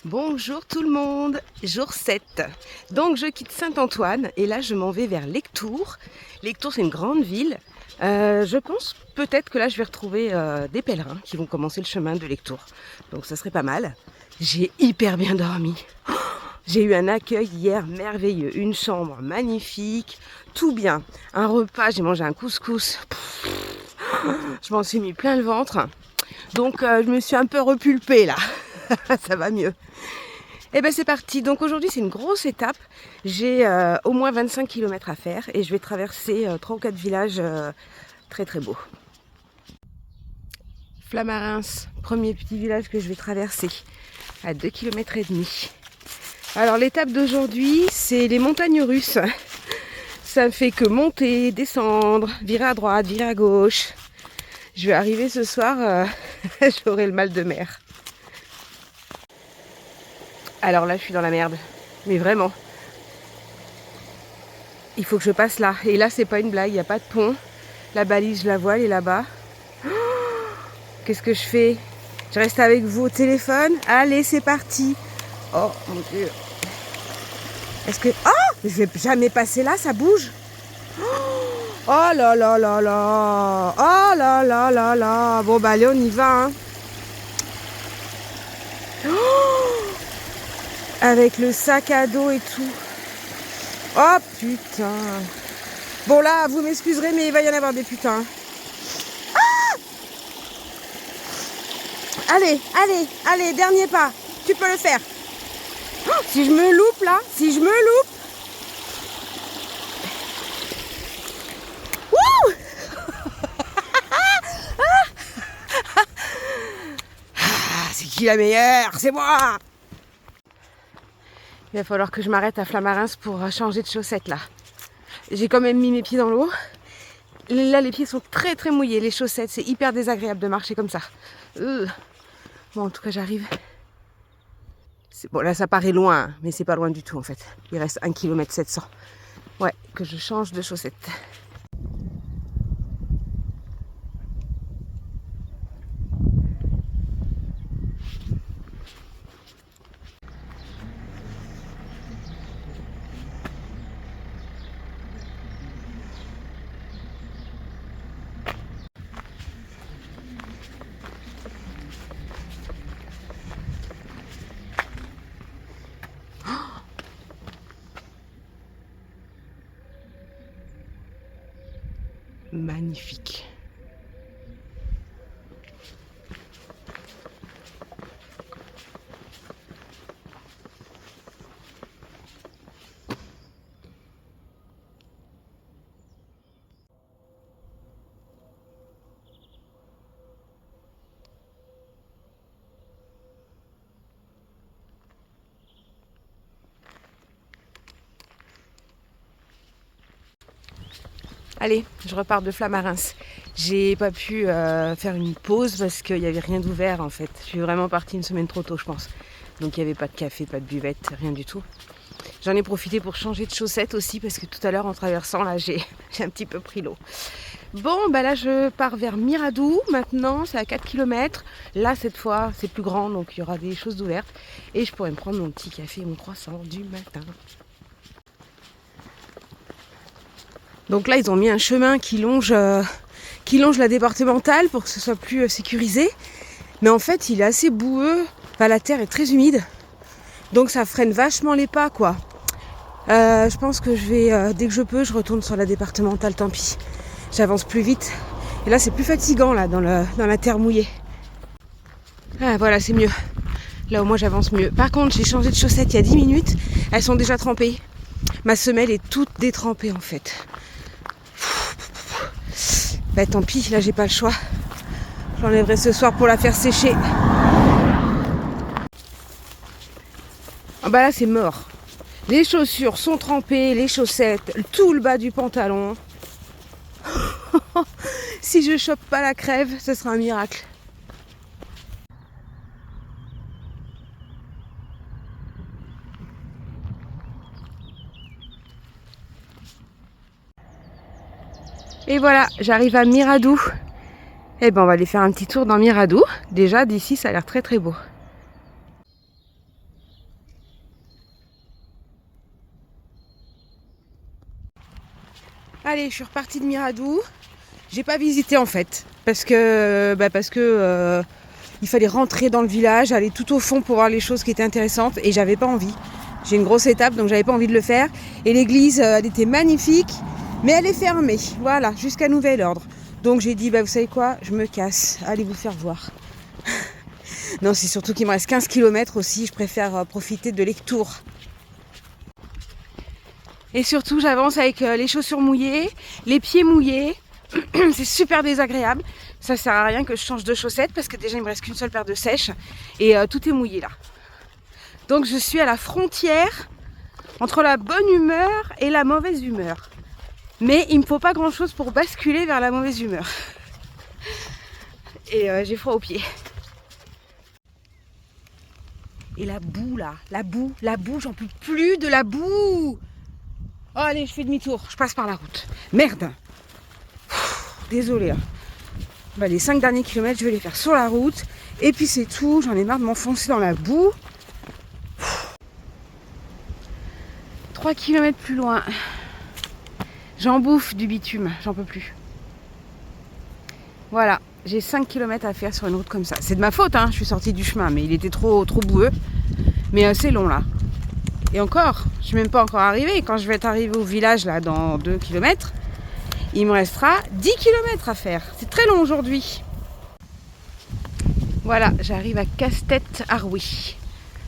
Bonjour tout le monde, jour 7. Donc je quitte Saint-Antoine et là je m'en vais vers Lectoure. Lectoure c'est une grande ville. Je pense peut-être que là je vais retrouver des pèlerins qui vont commencer le chemin de Lectoure. Donc ça serait pas mal. J'ai hyper bien dormi. J'ai eu un accueil hier merveilleux, une chambre magnifique, tout bien. Un repas, j'ai mangé un couscous. Je m'en suis mis plein le ventre. Donc je me suis un peu repulpée là. Ça va mieux. Et bien c'est parti, donc aujourd'hui c'est une grosse étape, j'ai au moins 25 km à faire et je vais traverser 3 ou 4 villages très très beaux. Flamarins, premier petit village que je vais traverser à 2 km et demi. Alors l'étape d'aujourd'hui c'est les montagnes russes, ça ne fait que monter, descendre, virer à droite, virer à gauche. Je vais arriver ce soir, j'aurai le mal de mer. Alors là, je suis dans la merde. Mais vraiment. Il faut que je passe là. Et là, c'est pas une blague. Il n'y a pas de pont. La balise, je la vois, elle est là-bas. Oh, qu'est-ce que je fais? Je reste avec vous au téléphone. Allez, c'est parti. Oh, mon Dieu. Est-ce que... Oh, je vais jamais passer là, ça bouge. Oh là là là là. Oh là là là là. Bon, bah allez, on y va. Hein. Oh, avec le sac à dos et tout. Oh putain. Bon là, vous m'excuserez, mais il va y en avoir des putains. Ah, allez, allez, allez, dernier pas. Tu peux le faire. Oh, si je me loupe là, si je me loupe. Wouh. Ah, c'est qui la meilleure? C'est moi. Il va falloir que je m'arrête à Flamarins pour changer de chaussettes là. J'ai quand même mis mes pieds dans l'eau. Là, les pieds sont très très mouillés, les chaussettes. C'est hyper désagréable de marcher comme ça. Bon, en tout cas, j'arrive. Bon, là, ça paraît loin, mais c'est pas loin du tout en fait. Il reste 1 km 700. Ouais, que je change de chaussettes. Magnifique. Allez, je repars de Flamarins. J'ai pas pu faire une pause parce qu'il n'y avait rien d'ouvert en fait. Je suis vraiment partie une semaine trop tôt, je pense. Donc il n'y avait pas de café, pas de buvette, rien du tout. J'en ai profité pour changer de chaussettes aussi parce que tout à l'heure en traversant là j'ai un petit peu pris l'eau. Bon bah là je pars vers Miradou maintenant, c'est à 4 km. Là cette fois c'est plus grand donc il y aura des choses ouvertes. Et je pourrai me prendre mon petit café et mon croissant du matin. Donc là ils ont mis un chemin qui longe la départementale pour que ce soit plus sécurisé. Mais en fait il est assez boueux, enfin, la terre est très humide. Donc ça freine vachement les pas quoi. Je pense que je vais, dès que je peux, je retourne sur la départementale, tant pis. J'avance plus vite. Et là c'est plus fatigant là dans la terre mouillée. Ah voilà, c'est mieux. Là au moins j'avance mieux. Par contre j'ai changé de chaussettes il y a 10 minutes. Elles sont déjà trempées. Ma semelle est toute détrempée en fait. Bah tant pis, là j'ai pas le choix. J'enlèverai ce soir pour la faire sécher. Ah bah là c'est mort. Les chaussures sont trempées, les chaussettes, tout le bas du pantalon. Si je chope pas la crève, ce sera un miracle. Et voilà, j'arrive à Miradou. Et ben on va aller faire un petit tour dans Miradou. Déjà d'ici ça a l'air très très beau. Allez, je suis repartie de Miradou. J'ai pas visité en fait, parce que il fallait rentrer dans le village, aller tout au fond pour voir les choses qui étaient intéressantes, et j'avais pas envie. J'ai une grosse étape, donc j'avais pas envie de le faire. Et l'église, elle était magnifique, mais elle est fermée, voilà, jusqu'à nouvel ordre. Donc j'ai dit, vous savez quoi, je me casse, allez vous faire voir. Non, c'est surtout qu'il me reste 15 km aussi, je préfère profiter de Lectoure. Et surtout, j'avance avec les chaussures mouillées, les pieds mouillés. C'est super désagréable. Ça sert à rien que je change de chaussettes parce que déjà il me reste qu'une seule paire de sèches et tout est mouillé là. Donc je suis à la frontière entre la bonne humeur et la mauvaise humeur. Mais il me faut pas grand chose pour basculer vers la mauvaise humeur. Et j'ai froid aux pieds. Et la boue là, la boue, j'en peux plus de la boue. Oh allez, je fais demi-tour, je passe par la route. Merde. Désolée. Les 5 derniers kilomètres, je vais les faire sur la route. Et puis c'est tout, j'en ai marre de m'enfoncer dans la boue. 3 km plus loin. J'en bouffe du bitume, j'en peux plus. Voilà, j'ai 5 km à faire sur une route comme ça. C'est de ma faute, hein, je suis sortie du chemin, mais il était trop boueux. Mais c'est long là. Et encore, je suis même pas encore arrivée. Quand je vais être arrivée au village là dans 2 km, il me restera 10 km à faire. C'est très long aujourd'hui. Voilà, j'arrive à Castet-Arrouy.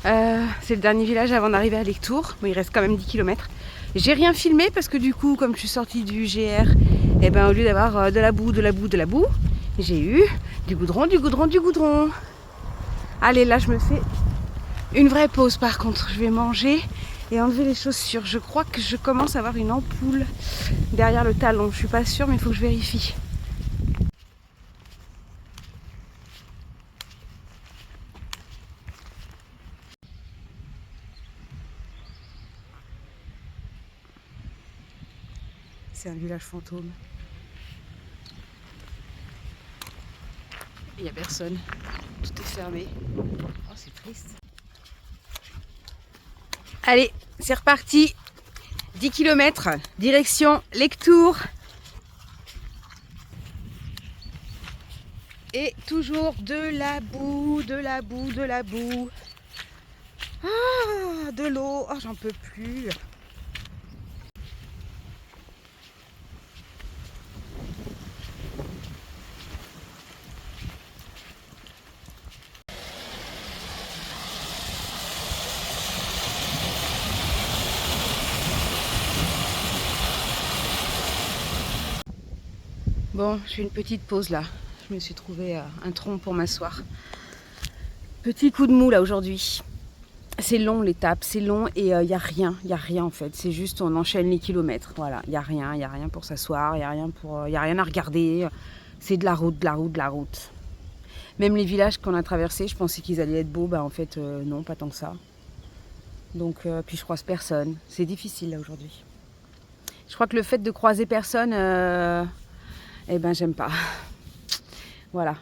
C'est le dernier village avant d'arriver à Lectoure. Bon, il reste quand même 10 km. J'ai rien filmé parce que du coup, comme je suis sortie du GR, au lieu d'avoir de la boue, j'ai eu du goudron. Allez, là, je me fais une vraie pause par contre. Je vais manger et enlever les chaussures. Je crois que je commence à avoir une ampoule derrière le talon. Je suis pas sûre, mais il faut que je vérifie. C'est un village fantôme. Il n'y a personne. Tout est fermé. Oh, c'est triste. Allez, c'est reparti. 10 km, direction Lectoure. Et toujours de la boue. Ah, de l'eau. Oh, j'en peux plus. Bon, je fais une petite pause là. Je me suis trouvé un tronc pour m'asseoir. Petit coup de mou là aujourd'hui. C'est long l'étape, c'est long et il n'y a rien en fait. C'est juste on enchaîne les kilomètres. Voilà, il n'y a rien pour s'asseoir, il n'y a rien à regarder. C'est de la route. Même les villages qu'on a traversés, je pensais qu'ils allaient être beaux, en fait non, pas tant que ça. Donc puis je croise personne. C'est difficile là aujourd'hui. Je crois que le fait de croiser personne, j'aime pas. Voilà.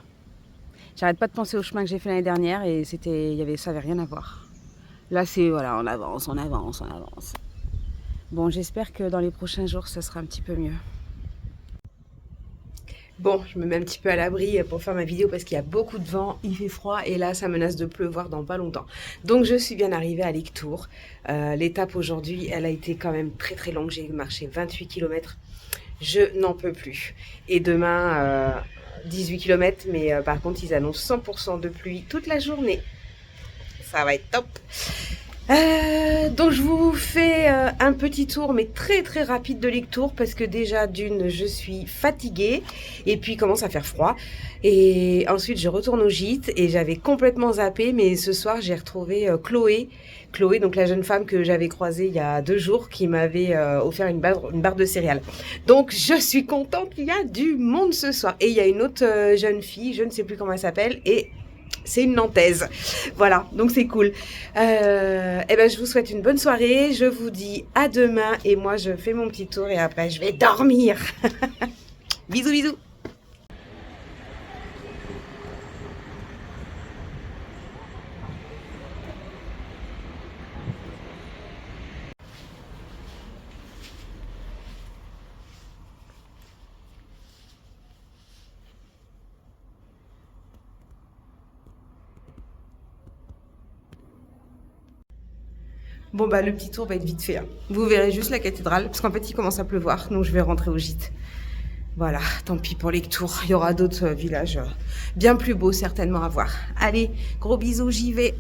J'arrête pas de penser au chemin que j'ai fait l'année dernière et ça avait rien à voir. Là c'est voilà, on avance. Bon, j'espère que dans les prochains jours ça sera un petit peu mieux. Bon, je me mets un petit peu à l'abri pour faire ma vidéo parce qu'il y a beaucoup de vent, il fait froid et là ça menace de pleuvoir dans pas longtemps. Donc je suis bien arrivée à Lectoure. L'étape aujourd'hui, elle a été quand même très très longue, j'ai marché 28 km. Je n'en peux plus. Et demain, 18 km, mais par contre ils annoncent 100% de pluie toute la journée. Ça va être top. Donc je vous fais un petit tour mais très très rapide de Lectoure parce que déjà d'une je suis fatiguée et puis il commence à faire froid et ensuite je retourne au gîte et j'avais complètement zappé mais ce soir j'ai retrouvé Chloé, donc la jeune femme que j'avais croisée il y a 2 jours qui m'avait offert une barre de céréales. Donc je suis contente, il y a du monde ce soir et il y a une autre jeune fille, je ne sais plus comment elle s'appelle et c'est une Nantaise. Voilà, donc c'est cool. Je vous souhaite une bonne soirée. Je vous dis à demain. Et moi, je fais mon petit tour et après, je vais dormir. Bisous. Bon, bah, le petit tour va être vite fait, hein. Vous verrez juste la cathédrale, parce qu'en fait, il commence à pleuvoir, donc je vais rentrer au gîte. Voilà, tant pis pour les tours. Il y aura d'autres villages bien plus beaux certainement à voir. Allez, gros bisous, j'y vais.